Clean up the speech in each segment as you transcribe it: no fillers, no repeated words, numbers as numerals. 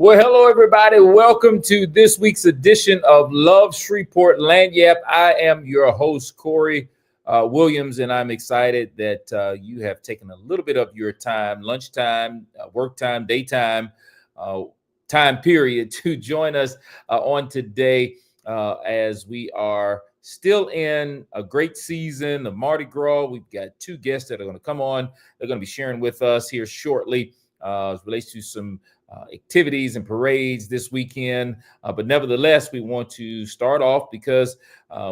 Well, hello, everybody. Welcome to this week's edition of Love Shreveport Lagniappe. I am your host, Corey Williams, and I'm excited that you have taken a little bit of your time, lunchtime, work time, daytime, time period to join us on today as we are still in a great season of Mardi Gras. We've got two guests that are going to come on. They're going to be sharing with us here shortly as it relates to some activities and parades this weekend. But nevertheless, we want to start off because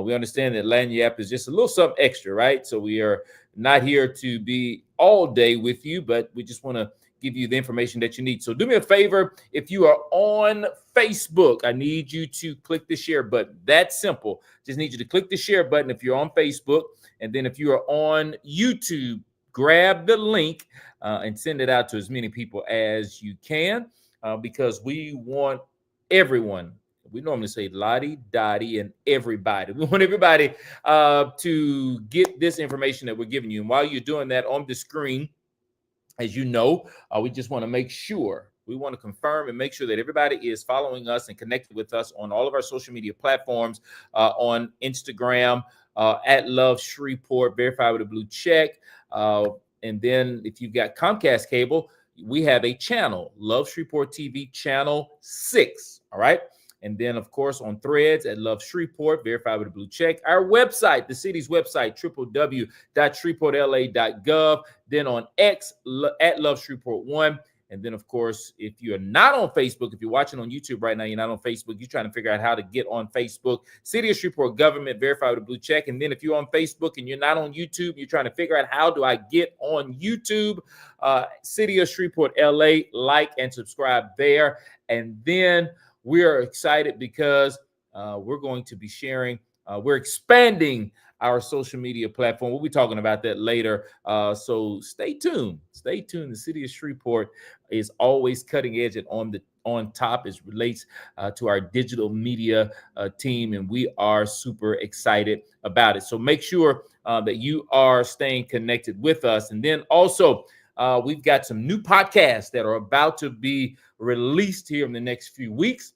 we understand that Lagniappe is just a little something extra, right? So we are not here to be all day with you, but we just want to give you the information that you need. So do me a favor. If you are on Facebook, I need you to click the share button. That's simple. Just need you to click the share button if you're on Facebook. And then if you are on YouTube, grab the link and send it out to as many people as you can because we want everyone. We normally say Lottie, Dottie, and everybody. We want everybody to get this information that we're giving you. And while you're doing that on the screen, as you know, we just want to make sure, we want to confirm and make sure that everybody is following us and connected with us on all of our social media platforms, on Instagram, at Love Shreveport, verified with a blue check. And then if you've got Comcast cable, we have a channel, Love Shreveport TV channel 6. All right. And then, of course, on Threads at Love Shreveport, verified with a blue check. Our website, the city's website, www.shreveportla.gov. Then on X at Love Shreveport 1. And then, of course, if you're not on Facebook, if you're watching on YouTube right now, you're not on Facebook, you're trying to figure out how to get on Facebook, City of Shreveport Government, verified with a blue check. And then if you're on Facebook and you're not on YouTube, you're trying to figure out how do I get on YouTube, City of Shreveport LA, like and subscribe there. And then we are excited because we're going to be sharing, we're expanding our social media platform. We'll be talking about that later. So stay tuned. Stay tuned. The City of Shreveport is always cutting edge and on top as relates to our digital media team, and we are super excited about it. So make sure that you are staying connected with us. And then also, we've got some new podcasts that are about to be released here in the next few weeks.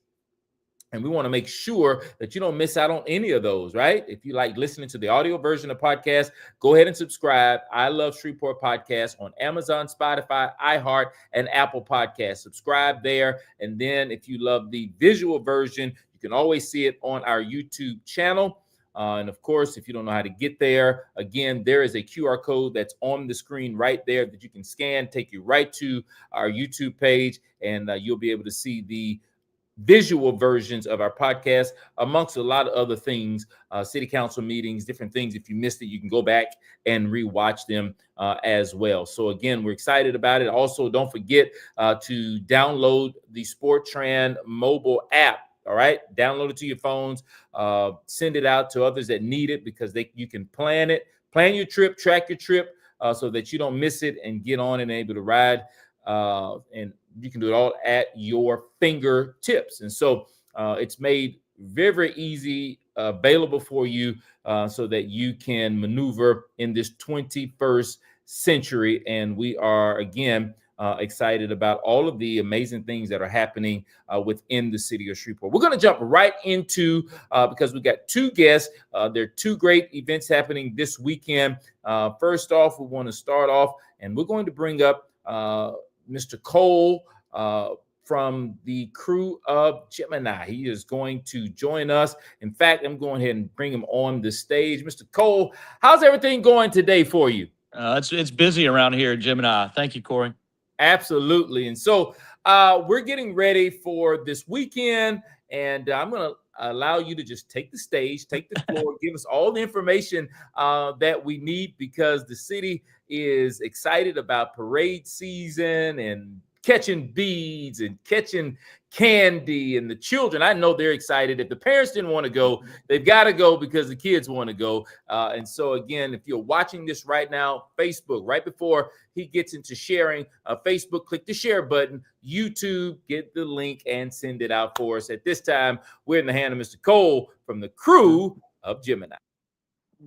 And we want to make sure that you don't miss out on any of those, right? If you like listening to the audio version of podcast, go ahead and subscribe. I Love Shreveport Podcast on Amazon, Spotify, iHeart, and Apple Podcasts. Subscribe there. And then if you love the visual version, you can always see it on our YouTube channel. And of course, if you don't know how to get there, again, there is a QR code that's on the screen right there that you can scan, take you right to our YouTube page, and you'll be able to see the visual versions of our podcast, amongst a lot of other things, city council meetings, different things. If you missed it, you can go back and rewatch them as well. So again, we're excited about it. Also, don't forget to download the SportTran mobile app. All right, download it to your phones, send it out to others that need it because you can plan your trip, track your trip so that you don't miss it and get on and able to ride. And you can do it all at your fingertips. And so it's made very, very easy, available for you so that you can maneuver in this 21st century. And we are, again, excited about all of the amazing things that are happening within the city of Shreveport. We're going to jump right into, because we've got two guests. There are two great events happening this weekend. First off, we want to start off, and we're going to bring up Mr. Cole from the crew of Gemini. He is going to join us. In fact, I'm going ahead and bring him on the stage. Mr. Cole, how's everything going today for you? It's busy around here at Gemini. Thank you, Corey. Absolutely. And so we're getting ready for this weekend, and I'm going to allow you to just take the stage, take the floor, give us all the information that we need, because the city is excited about parade season and catching beads and catching candy, and the children, I know they're excited. If the parents didn't want to go, they've got to go because the kids want to go. And so again, if you're watching this right now, Facebook, right before he gets into sharing, Facebook, click the share button, YouTube, get the link and send it out for us. At this time, we're in the hand of Mr. Cole from the crew of Gemini.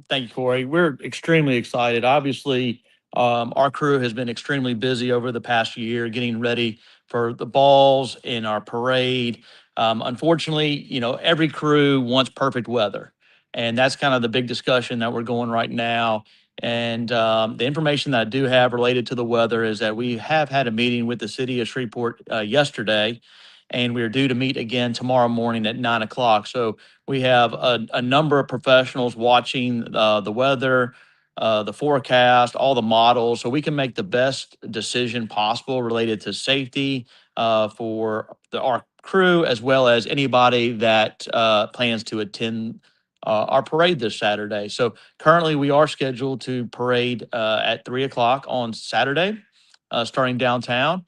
Thank you, Corey. We're extremely excited. Obviously, Our crew has been extremely busy over the past year getting ready for the balls in our parade. Unfortunately, every crew wants perfect weather, and that's kind of the big discussion that we're going right now. And the information that I do have related to the weather is that we have had a meeting with the city of Shreveport yesterday, and we are due to meet again tomorrow morning at 9 o'clock. So we have a number of professionals watching the weather, the forecast, all the models, so we can make the best decision possible related to safety for our crew as well as anybody that plans to attend our parade this Saturday. So currently, we are scheduled to parade at 3 o'clock on Saturday, starting downtown.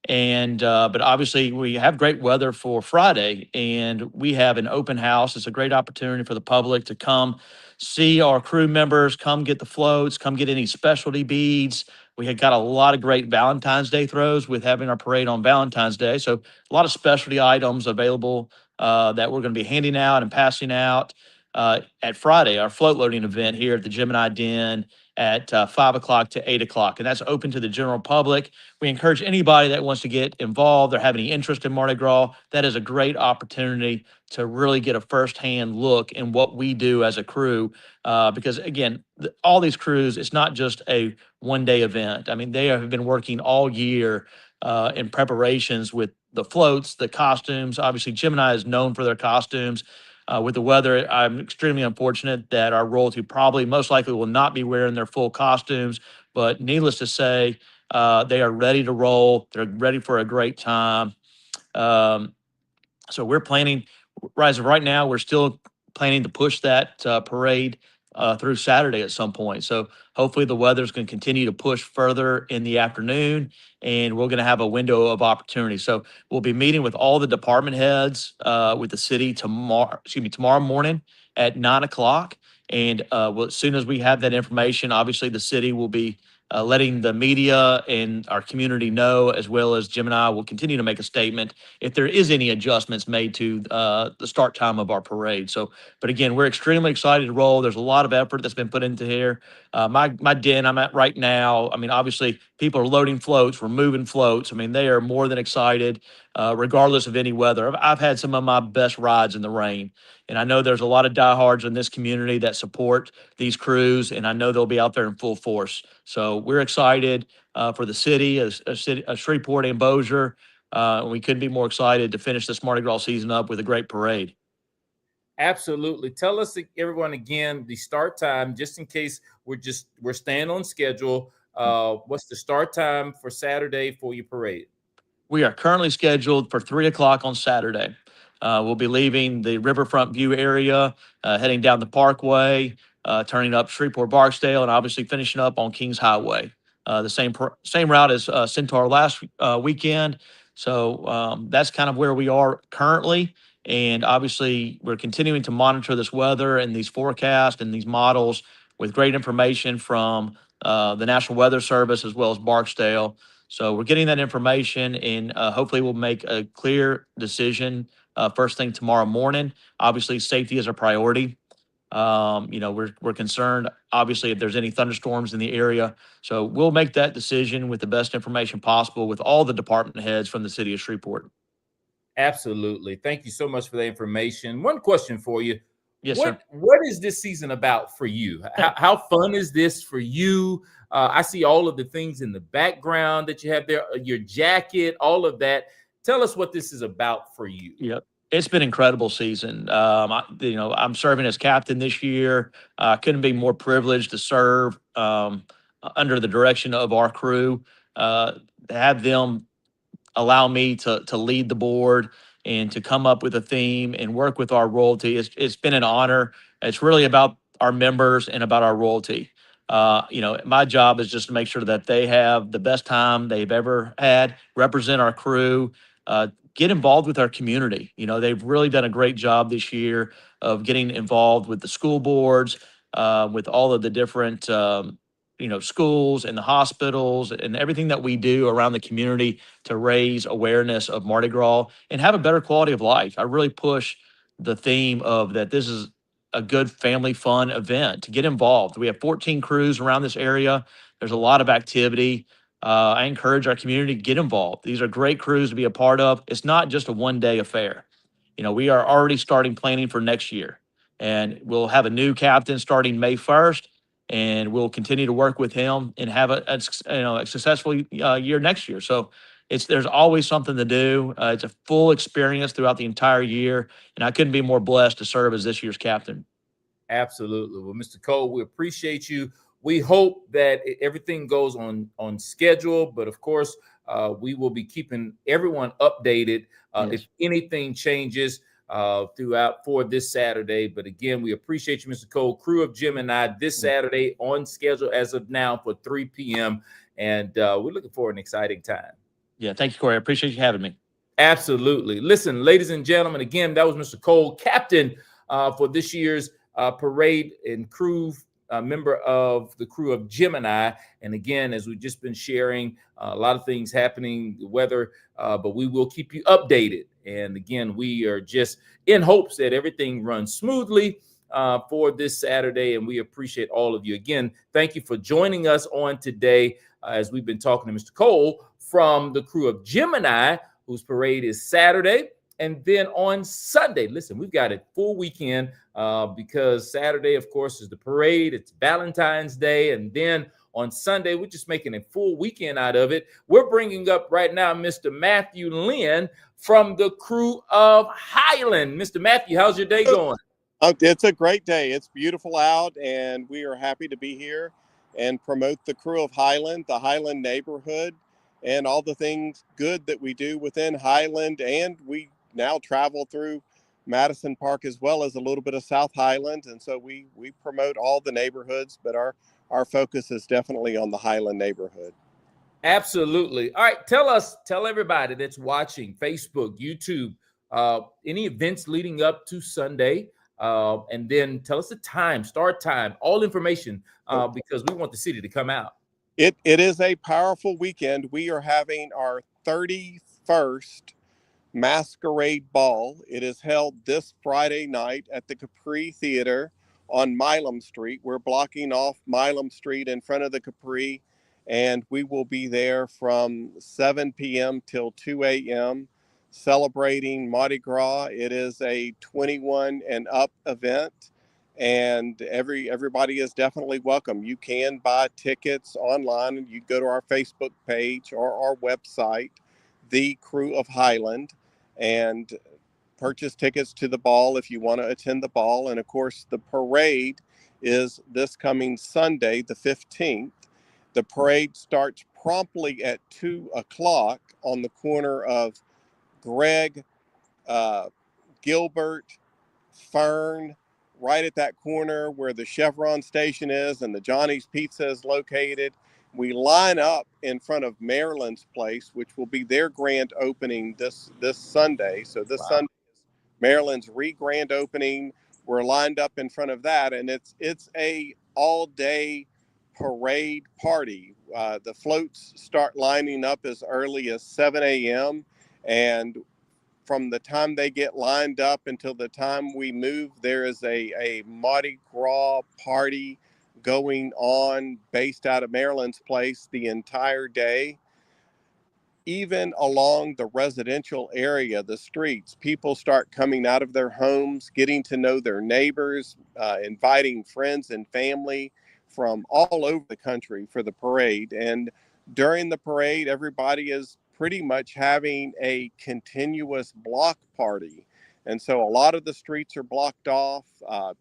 And but obviously we have great weather for Friday, and we have an open house. It's a great opportunity for the public to come see our crew members, come get the floats, come get any specialty beads. We had got a lot of great Valentine's Day throws with having our parade on Valentine's Day, so a lot of specialty items available that we're going to be handing out and passing out at Friday, our float loading event here at the Gemini Den at 5 o'clock to 8 o'clock, and that's open to the general public. We encourage anybody that wants to get involved or have any interest in Mardi Gras. That is a great opportunity to really get a firsthand look in what we do as a crew. Because again, all these crews, it's not just a one-day event. I mean, they have been working all year in preparations with the floats, the costumes. Obviously, Gemini is known for their costumes. With the weather, I'm extremely unfortunate that our royalty probably most likely will not be wearing their full costumes. But needless to say, they are ready to roll. They're ready for a great time. Um, so we're planning, as of right now, we're still planning to push that parade through Saturday at some point. So hopefully the weather's going to continue to push further in the afternoon, and we're going to have a window of opportunity. So we'll be meeting with all the department heads with the city tomorrow morning at 9 o'clock. And as soon as we have that information, obviously the city will be letting the media and our community know, as well as Gemini will continue to make a statement if there is any adjustments made to the start time of our parade. So, but again, we're extremely excited to roll. There's a lot of effort that's been put into here. My den I'm at right now, I mean, obviously people are loading floats, we're moving floats. I mean, they are more than excited, regardless of any weather. I've had some of my best rides in the rain. And I know there's a lot of diehards in this community that support these crews, and I know they'll be out there in full force. So we're excited for the city, as Shreveport and Bossier. We couldn't be more excited to finish this Mardi Gras season up with a great parade. Absolutely. Tell us, everyone, again, the start time, just in case we're staying on schedule. What's the start time for Saturday for your parade? We are currently scheduled for 3 o'clock on Saturday. We'll be leaving the Riverfront View area, heading down the Parkway, turning up Shreveport Barksdale, and obviously finishing up on Kings Highway. The same route as Centaur last weekend. So that's kind of where we are currently. And obviously, we're continuing to monitor this weather and these forecasts and these models with great information from the National Weather Service as well as Barksdale. So we're getting that information, and hopefully we'll make a clear decision first thing tomorrow morning. Obviously, safety is a priority. We're concerned, obviously, if there's any thunderstorms in the area. So we'll make that decision with the best information possible with all the department heads from the city of Shreveport. Absolutely. Thank you so much for the information. One question for you. Yes, sir. What is this season about for you? How fun is this for you? I see all of the things in the background that you have there, your jacket, all of that. Tell us what this is about for you. Yep. It's been an incredible season. I'm serving as captain this year. Couldn't be more privileged to serve under the direction of our crew. To have them allow me to lead the board and to come up with a theme and work with our royalty. It's been an honor. It's really about our members and about our royalty. My job is just to make sure that they have the best time they've ever had, represent our crew, get involved with our community. They've really done a great job this year of getting involved with the school boards, with all of the different schools and the hospitals and everything that we do around the community to raise awareness of Mardi Gras and have a better quality of life. I really push the theme of that this is a good family fun event to get involved. We have 14 crews around this area. There's a lot of activity. I encourage our community to get involved. These are great crews to be a part of. It's not just a one-day affair. We are already starting planning for next year, and we'll have a new captain starting May 1st, and we'll continue to work with him and have a successful year next year. So there's always something to do. It's a full experience throughout the entire year, and I couldn't be more blessed to serve as this year's captain. Absolutely. Well, Mr. Cole, we appreciate you. We hope that everything goes on schedule, but of course, we will be keeping everyone updated if anything changes throughout for this Saturday. But again, we appreciate you, Mr. Cole. Crew of Gemini this Saturday on schedule as of now for 3 p.m. And we're looking for an exciting time. Yeah, thank you, Corey. I appreciate you having me. Absolutely. Listen, ladies and gentlemen, again, that was Mr. Cole, captain for this year's parade and crew, member of the Crew of Gemini. And again, as we've just been sharing, a lot of things happening, the weather, but we will keep you updated. And again, we are just in hopes that everything runs smoothly for this Saturday. And we appreciate all of you. Again, thank you for joining us on today as we've been talking to Mr. Cole from the Crew of Gemini, whose parade is Saturday. And then on Sunday, listen, we've got a full weekend because Saturday, of course, is the parade. It's Valentine's Day. And then on Sunday, we're just making a full weekend out of it. We're bringing up right now Mr. Matthew Lynn from the Crew of Highland. Mr. Matthew, how's your day going? It's a great day. It's beautiful out, and we are happy to be here and promote the Crew of Highland, the Highland neighborhood, and all the things good that we do within Highland. And we now travel through Madison Park as well as a little bit of South Highland. And so we promote all the neighborhoods, but our focus is definitely on the Highland neighborhood. Absolutely. All right. Tell everybody that's watching Facebook, YouTube, any events leading up to Sunday. And then tell us the time, start time, all information, because we want the city to come out. It is a powerful weekend. We are having our 31st Masquerade Ball. It is held this Friday night at the Capri Theater on Milam Street. We're blocking off Milam Street in front of the Capri, and we will be there from 7 p.m. till 2 a.m. celebrating Mardi Gras. It is a 21 and up event, and everybody is definitely welcome. You can buy tickets online, and you go to our Facebook page or our website, The Crew of Highland, and purchase tickets to the ball if you want to attend the ball. And of course, the parade is this coming Sunday, the 15th. The parade starts promptly at 2 o'clock on the corner of Greg, Gilbert, Fern, right at that corner where the Chevron station is and the Johnny's Pizza is located. We line up in front of Maryland's Place, which will be their grand opening this Sunday. So this Sunday is Maryland's grand opening. We're lined up in front of that, and it's a all-day parade party. The floats start lining up as early as 7 a.m. and from the time they get lined up until the time we move, there is a Mardi Gras party going on based out of Maryland's Place the entire day. Even along the residential area, the streets, people start coming out of their homes, getting to know their neighbors, inviting friends and family from all over the country for the parade. And during the parade, everybody is pretty much having a continuous block party. And so a lot of the streets are blocked off.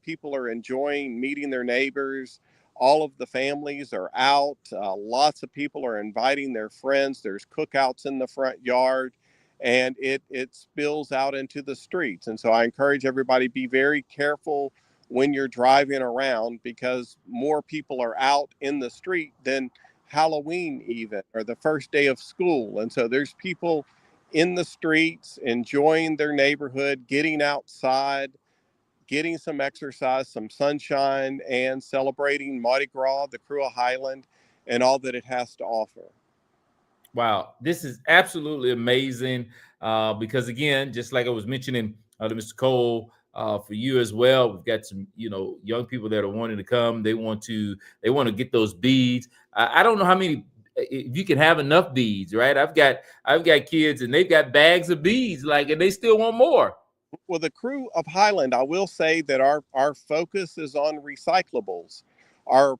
People are enjoying meeting their neighbors. All of the families are out. Lots of people are inviting their friends. There's cookouts in the front yard, and it spills out into the streets. And so I encourage everybody, be very careful when you're driving around, because more people are out in the street than Halloween even, or the first day of school. And so there's people in the streets enjoying their neighborhood, getting outside, getting some exercise, some sunshine, and celebrating Mardi Gras, the Crew of Highland, and all that it has to offer. Wow, this is absolutely amazing because, again, just like I was mentioning to Mr. Cole, for you as well. We've got some, young people that are wanting to come. They want to get those beads. I don't know how many, if you can have enough beads, right? I've got kids and they've got bags of beads, and they still want more. Well, the crew of Highland, I will say that our focus is on recyclables. All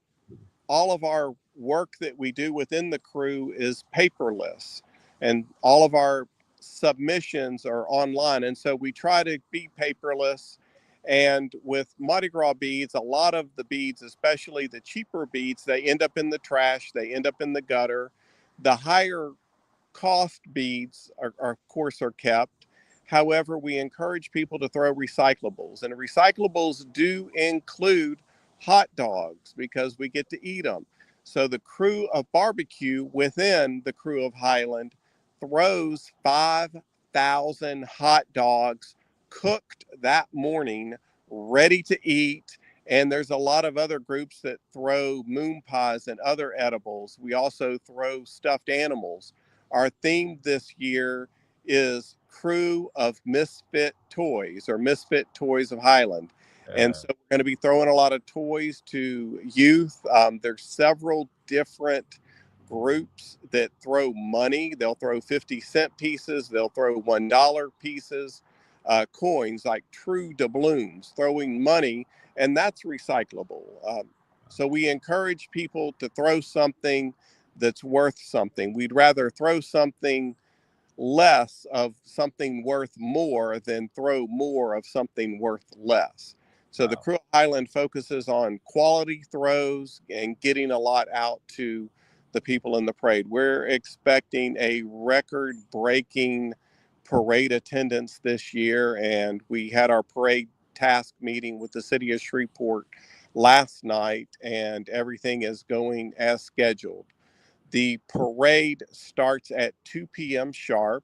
of our work that we do within the crew is paperless, and all of our submissions are online. And so we try to be paperless. And with Mardi Gras beads, a lot of the beads, especially the cheaper beads, they end up in the trash, they end up in the gutter. The higher cost beads are of course are kept. However, we encourage people to throw recyclables, and recyclables do include hot dogs because we get to eat them. So the crew of barbecue within the crew of Highland throws 5,000 hot dogs cooked that morning, ready to eat. And there's a lot of other groups that throw moon pies and other edibles. We also throw stuffed animals. Our theme this year is Crew of Misfit Toys, or Misfit Toys of Highland. And so we're going to be throwing a lot of toys to youth. There's several different groups that throw money. They'll throw 50-cent pieces. They'll throw $1 pieces, coins like true doubloons, throwing money, and that's recyclable. So we encourage people to throw something that's worth something. We'd rather throw something less of something worth more than throw more of something worth less. So the Crew of Highland focuses on quality throws and getting a lot out to the people in the parade. We're expecting a record-breaking parade attendance this year, and we had our parade task meeting with the city of Shreveport last night, and everything is going as scheduled. The parade starts at 2 p.m. sharp.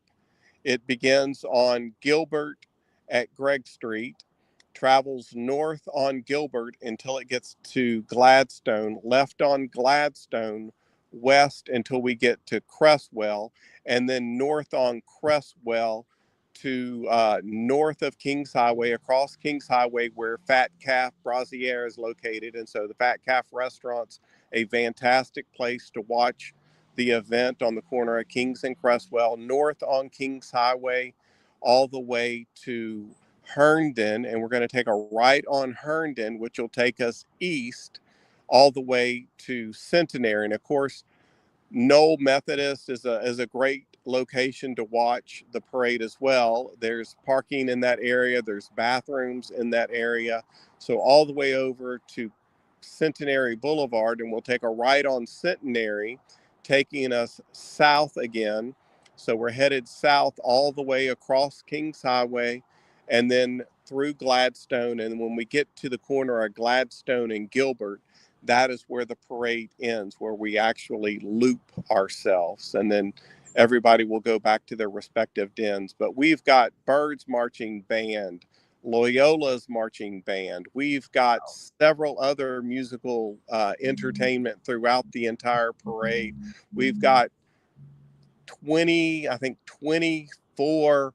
It begins on Gilbert at Gregg Street, travels north on Gilbert until it gets to Gladstone, left on Gladstone, west until we get to Cresswell, and then north on Cresswell to north of Kings Highway, across Kings Highway, where Fat Calf Brazier is located. And so the Fat Calf restaurant's a fantastic place to watch the event on the corner of Kings and Cresswell, north on Kings Highway, all the way to Herndon. And we're going to take a right on Herndon, which will take us east all the way to Centenary. And of course, Knoll Methodist is a great location to watch the parade as well. There's parking in that area. There's bathrooms in that area. So all the way over to Centenary Boulevard, and we'll take a right on Centenary, taking us south again. So we're headed south all the way across Kings Highway and then through Gladstone. And when we get to the corner of Gladstone and Gilbert, that is where the parade ends, where we actually loop ourselves. And then everybody will go back to their respective dens. But we've got Bird's Marching Band, Loyola's Marching Band. We've got several other musical entertainment throughout the entire parade. We've got 24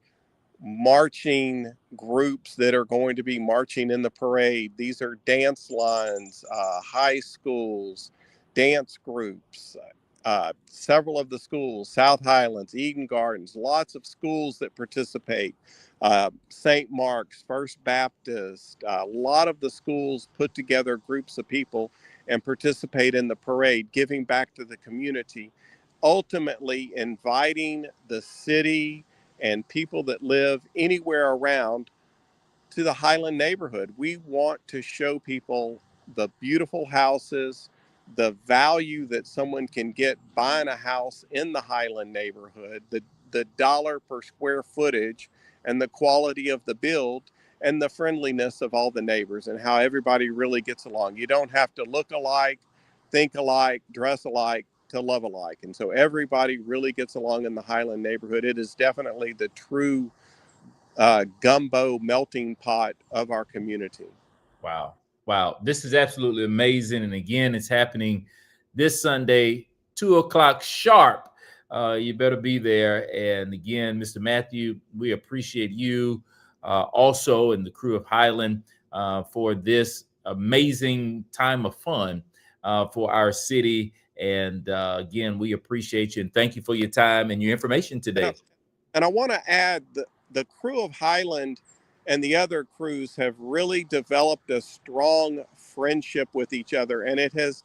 marching groups that are going to be marching in the parade. These are dance lines, high schools, dance groups, several of the schools, South Highlands, Eden Gardens, lots of schools that participate, St. Mark's, First Baptist, a lot of the schools put together groups of people and participate in the parade, giving back to the community, ultimately inviting the city and people that live anywhere around to the Highland neighborhood. We want to show people the beautiful houses, the value that someone can get buying a house in the Highland neighborhood, the dollar per square footage, and the quality of the build, and the friendliness of all the neighbors, and how everybody really gets along. You don't have to look alike, think alike, dress alike to love alike. And so everybody really gets along in the Highland neighborhood. It is definitely the true gumbo melting pot of our community. Wow. Wow. This is absolutely amazing. And again, it's happening this Sunday, 2:00 sharp. You better be there. And again, Mr. Matthew, we appreciate you also, and the crew of Highland for this amazing time of fun for our city. And again, we appreciate you and thank you for your time and your information today. And I want to add the crew of Highland and the other crews have really developed a strong friendship with each other, and it has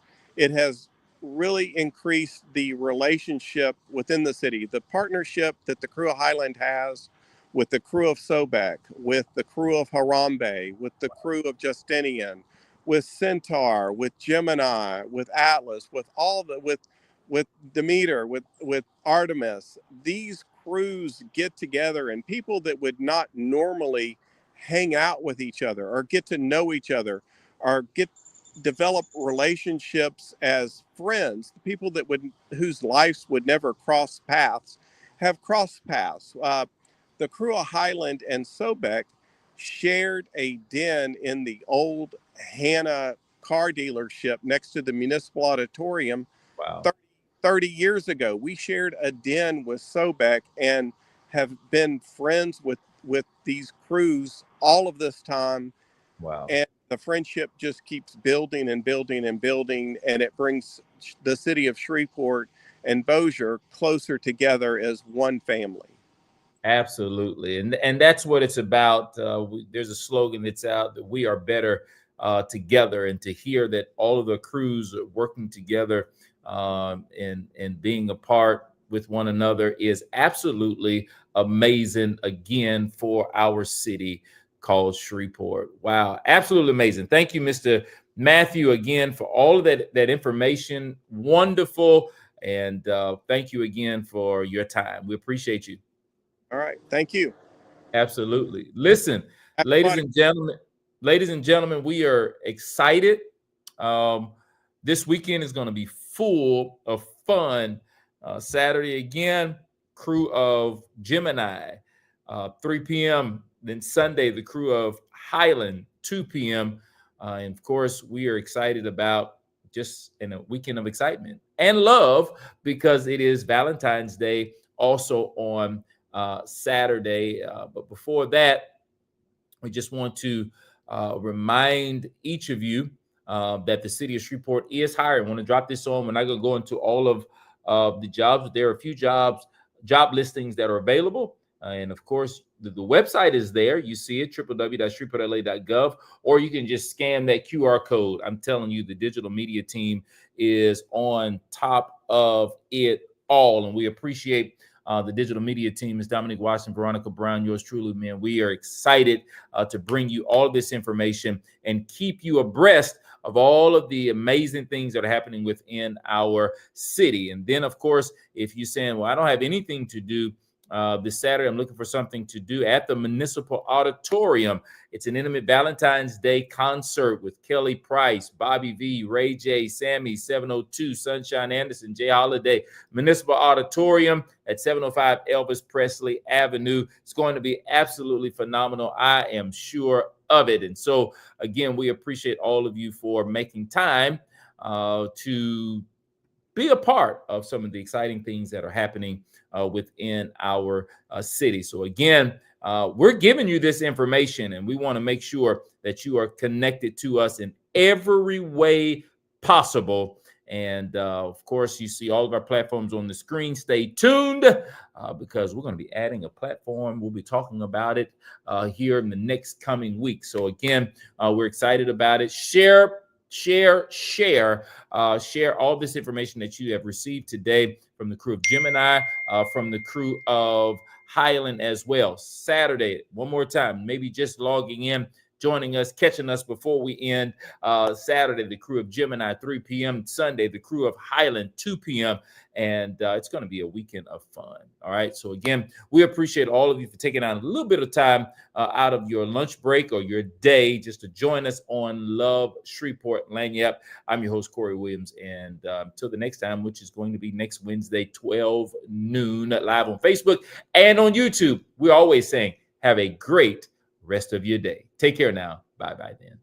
really increased the relationship within the city. The partnership that the crew of Highland has with the crew of Sobek, with the crew of Harambe, with the crew of Justinian, with Centaur, with Gemini, with Atlas, with all the with Demeter, with Artemis. These crews get together, and people that would not normally hang out with each other or get to know each other or develop relationships as friends, people that whose lives would never cross paths have crossed paths. The crew of Highland and Sobek shared a den in the old Hannah car dealership next to the municipal auditorium. Wow. 30 years ago. We shared a den with Sobek and have been friends with these crews all of this time. Wow. And the friendship just keeps building and building and building, and it brings the city of Shreveport and Bossier closer together as one family. Absolutely. And that's what it's about. There's a slogan that's out that we are better together, and to hear that all of the crews are working together and being a part with one another is absolutely amazing, again, for our city called Shreveport. Wow, absolutely amazing. Thank you, Mr. Matthew, again, for all of that information. Wonderful. And thank you again for your time. We appreciate you. All right. Thank you. Absolutely. Listen, ladies and gentlemen, we are excited. This weekend is going to be full of fun. Saturday again, crew of Gemini, 3 p.m. Then Sunday, the crew of Highland, 2 p.m. And of course, we are excited about just in a weekend of excitement and love, because it is Valentine's Day also on Saturday. But before that, we just want to remind each of you that the city of Shreveport is hiring. I want to drop this on. We're not going to go into all of the jobs, but there are a few job listings that are available. And of course, the website is there. You see it, www.shreveportla.gov, or you can just scan that QR code. I'm telling you, the digital media team is on top of it all. And we appreciate the digital media team is Dominic Watson, Veronica Brown, yours truly, man. We are excited to bring you all of this information and keep you abreast of all of the amazing things that are happening within our city. And then, of course, if you're saying, well, I don't have anything to do this Saturday, I'm looking for something to do at the Municipal Auditorium. It's an intimate Valentine's Day concert with Kelly Price, Bobby V, Ray J, Sammy, 702, Sunshine Anderson, Jay Holiday. Municipal Auditorium at 705 Elvis Presley Avenue. It's going to be absolutely phenomenal. I am sure of it. And so, again, we appreciate all of you for making time to be a part of some of the exciting things that are happening within our city. So again, we're giving you this information, and we want to make sure that you are connected to us in every way possible. And of course, you see all of our platforms on the screen. Stay tuned because we're going to be adding a platform. We'll be talking about it here in the next coming week. So again, we're excited about it. Share all this information that you have received today from the crew of Gemini, from the crew of Highland as well. Saturday, one more time, maybe just logging in, joining us, catching us before we end. Saturday, the crew of Gemini, 3 p.m. Sunday, the crew of Highland, 2 p.m. And it's going to be a weekend of fun. All right. So again, we appreciate all of you for taking out a little bit of time out of your lunch break or your day just to join us on Love Shreveport Lagniappe. I'm your host, Corey Williams. And until the next time, which is going to be next Wednesday, 12 noon, live on Facebook and on YouTube, we're always saying, have a great rest of your day. Take care now. Bye-bye then.